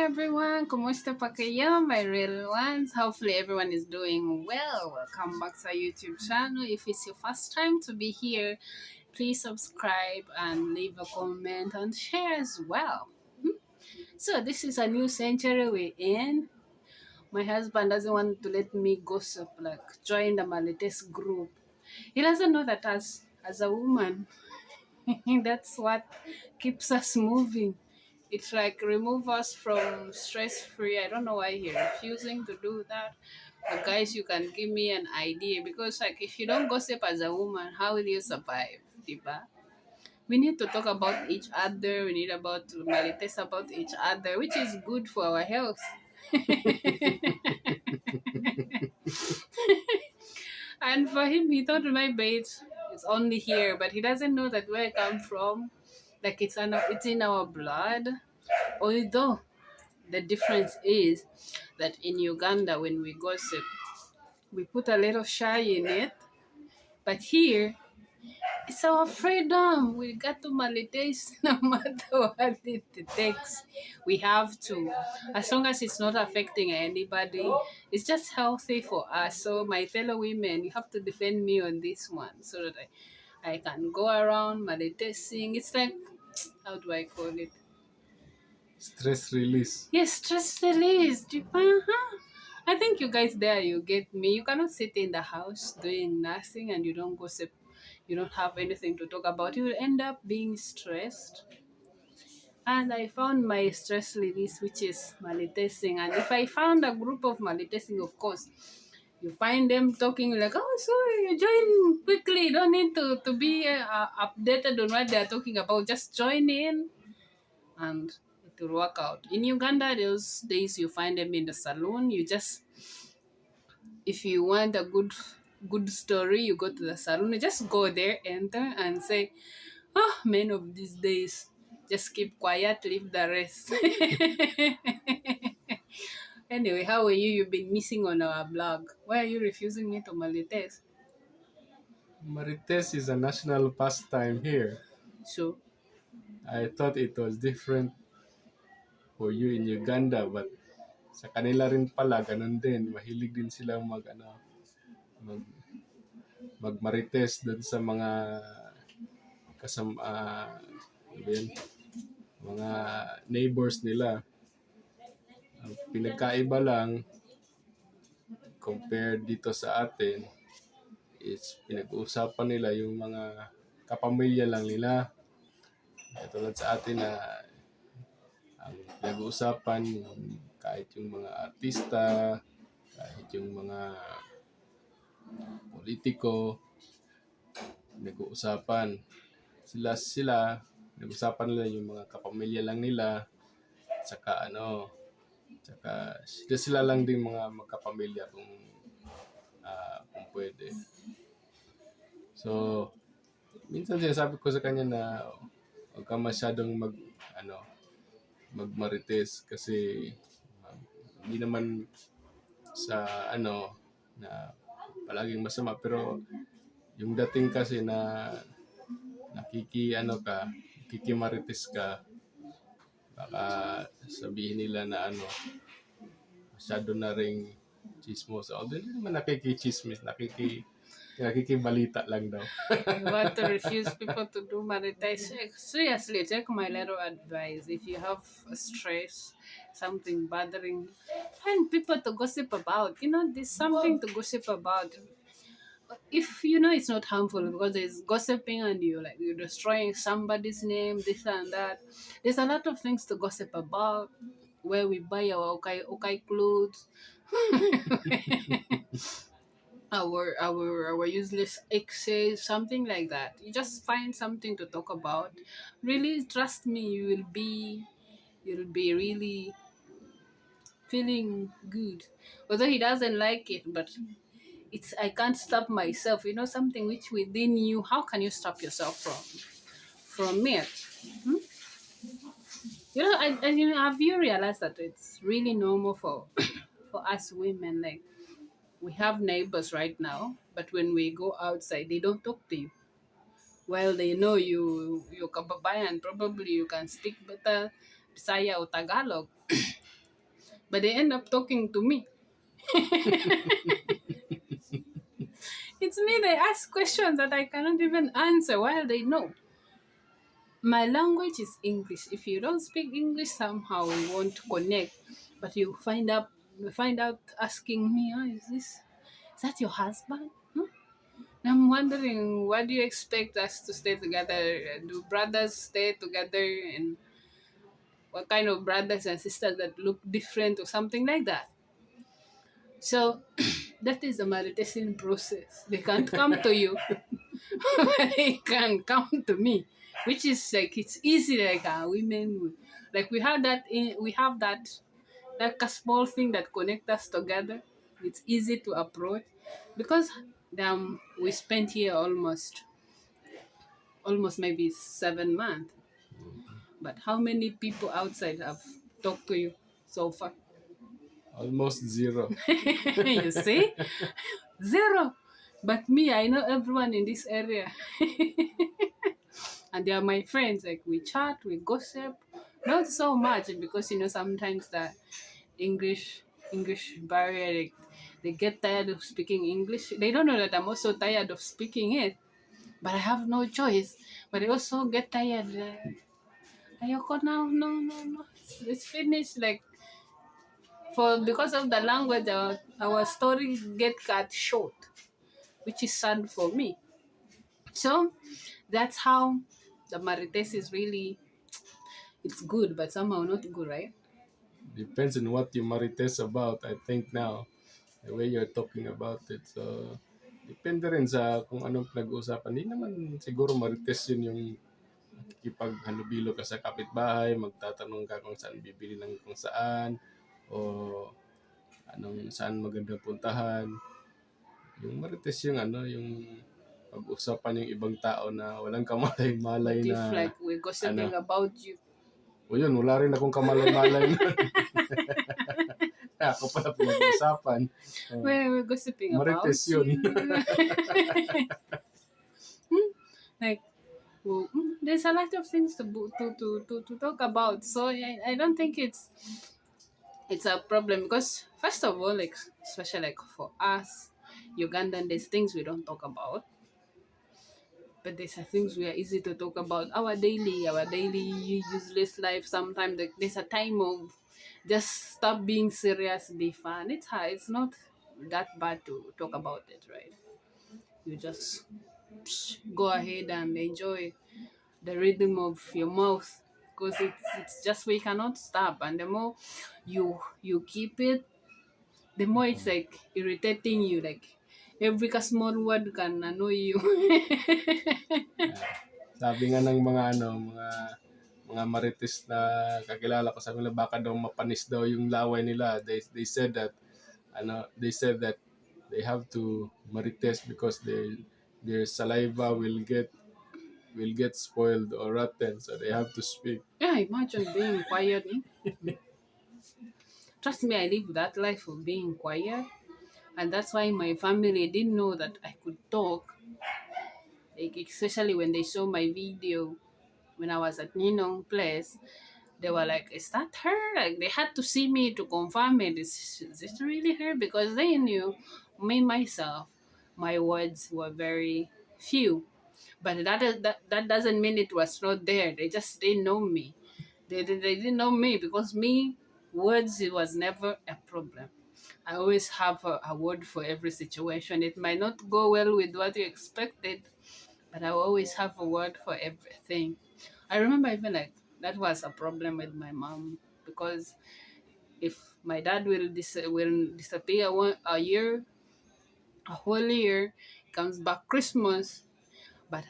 everyone! Kumusta pa kayo, my real ones? Hopefully everyone is doing well. Welcome back to our YouTube channel. If it's your first time to be here, please subscribe and leave a comment and share as well. So this is a new century we're in. My husband doesn't want to let me gossip, like join the Malites group. He doesn't know that as a woman, that's what keeps us moving. It's like remove us from stress free. I don't know why he's refusing to do that. But guys, you can give me an idea because like if you don't gossip as a woman, how will you survive? Diba? We need to talk about each other. We need about to meditate about each other, which is good for our health. And for him, he thought my bait is only here, but he doesn't know that where I come from, like it's in our blood. Although the difference is that in Uganda, when we gossip, we put a little shy in it, but here it's our freedom. We got to meditate no matter what it takes. We have to, as long as it's not affecting anybody. It's just healthy for us. So my fellow women, you have to defend me on this one, so that I can go around meditating. It's like, how do I call it? Stress release. Yes, stress release. Uh-huh. I think you guys there, you get me. You cannot sit in the house doing nothing and you don't gossip. You don't have anything to talk about. You will end up being stressed. And I found my stress release, which is maltesing. And if I found a group of maltesing, of course, you find them talking like, oh, sorry, you join quickly. You don't need to be updated on what they're talking about. Just join in and it will work out. In Uganda, those days you find them in the saloon. You just, if you want a good story, you go to the saloon. You just go there, enter, and say, "Oh, men of these days, just keep quiet, leave the rest." Anyway, how are you? You've been missing on our blog. Why are you refusing me to Malites? Marites is a national pastime here. So, I thought it was different for you in Uganda, but sa kanila rin pala, ganun din. Mahilig din silang mag, magmarites doon sa mga ano ba yun? Mga neighbors nila. Ang pinagkaiba lang, compared dito sa atin, is pinag-uusapan nila yung mga kapamilya lang nila. Katulad sa atin na ang pinag-uusapan kahit yung mga artista, kahit yung mga politiko, nag-uusapan. Sila, nag-uusapan nila yung mga kapamilya lang nila, tsaka sila lang din mga magkapamilya kung pwede. So, minsan sinasabi ko sa kanya na huwag ka masyadong magmarites kasi hindi naman sa na palaging masama, pero yung dating kasi na nakikimarites ka, baka sabihin nila na masyado na ring chismos. Although hindi naman nakikichismis, nakikibalita lang daw. you want to refuse people to do meditation? Seriously, take my little advice. If you have stress, something bothering, find people to gossip about. There's something to gossip about. If you know it's not harmful because there's gossiping and you're destroying somebody's name, this and that. There's a lot of things to gossip about. Where we buy our okay clothes, our useless exes, something like that. You just find something to talk about. Really, trust me, you'll be really feeling good. Although he doesn't like it, but it's I can't stop myself. Something which within you. How can you stop yourself from it? Hmm? Have you realized that it's really normal for for us women? Like we have neighbors right now, but when we go outside, they don't talk to you. Well, they know you're kababayan. Probably you can speak better Bisaya or Tagalog. but they end up talking to me. It's me they ask questions that I cannot even answer while they know. My language is English. If you don't speak English, somehow we won't connect. But you find out asking me, oh, is that your husband? Huh? I'm wondering, what do you expect us to stay together? Do brothers stay together? And what kind of brothers and sisters that look different or something like that? So that is the meditation process. They can't come to you, but they can come to me, which is like it's easy. Like women, like we have that like a small thing that connect us together. It's easy to approach because we spent here almost maybe 7 months. But how many people outside have talked to you so far? Almost zero. You see? Zero. But me, I know everyone in this area. And they are my friends. Like we chat, we gossip. Not so much because sometimes the English English barrier they get tired of speaking English. They don't know that I'm also tired of speaking it. But I have no choice. But I also get tired. Ayoko now, no. It's finished. Like because of the language, our story get cut short, which is sad for me. So that's how the Marites is really it's good, but somehow not good, right? Depends on what you marites about, I think now. The way you're talking about it. So, depende rin sa kung anong pinag-uusapan. Hindi naman siguro marites yun yung makikipaghalubilo ka sa kapitbahay, magtatanong ka kung saan bibili ng kung saan, o saan magandang puntahan. Yung marites yung yung pag-usapan yung ibang tao na walang kamalay-malay But if na like we're gossiping about you, o yun, wala rin akong kamalay-malay na ako pala pinag-usapan. we're gossiping about Marites yun. you. Like, well, there's a lot of things to talk about. So I don't think it's a problem because first of all, like especially like for us Ugandan, there's things we don't talk about, but there's things we are easy to talk about. Our daily useless life. Sometimes there's a time of just stop being serious, be fun. It's hard. It's not that bad to talk about it, right? You just go ahead and enjoy the rhythm of your mouth because it's just we cannot stop, and the more you keep it, the more it's like irritating you. Like every small word can annoy you. Sabi nga ng mga marites na kakilala ko, sabi nila baka daw mapanis daw yung laway nila. They said that they have to marites because their saliva will get spoiled or rotten, so they have to speak. Yeah, imagine being quiet. Trust me, I live that life of being quiet, and that's why my family didn't know that I could talk. Like especially when they saw my video when I was at Ninong place, they were like, "Is that her?" Like they had to see me to confirm it. Is this really her? Because they knew me myself. My words were very few, but that doesn't mean it was not there. They just didn't know me. They didn't know me because me words it was never a problem. I always have a word for every situation. It might not go well with what you expected, but I always have a word for everything. I remember even like that was a problem with my mom because if my dad will disappear a year, a whole year, comes back Christmas, but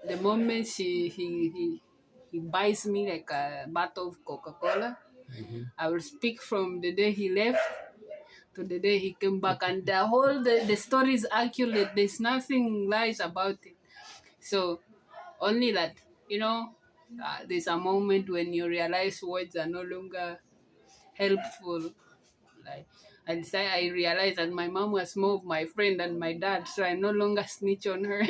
the moment he buys me like a bottle of Coca-Cola, I will speak from the day he left to the day he came back, and the story is accurate. There's nothing lies about it. So only that there's a moment when you realize words are no longer helpful. Like I realized that my mom was more of my friend than my dad, so I no longer snitch on her.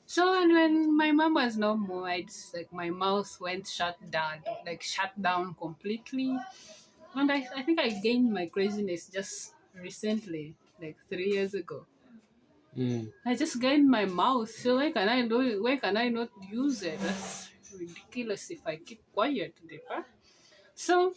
So and when my mom was no more, I just like my mouth went shut down completely. And I think I gained my craziness just recently, like 3 years ago. Mm. I just gained my mouth. So why can I do it? Why can I not use it? That's ridiculous if I keep quiet, Deepa. So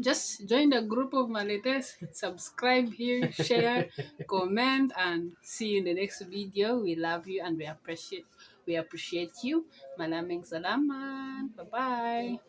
just join the group of Maletes, subscribe here, share, comment, and see you in the next video. We love you and we appreciate you. Malaming salamat. Bye bye.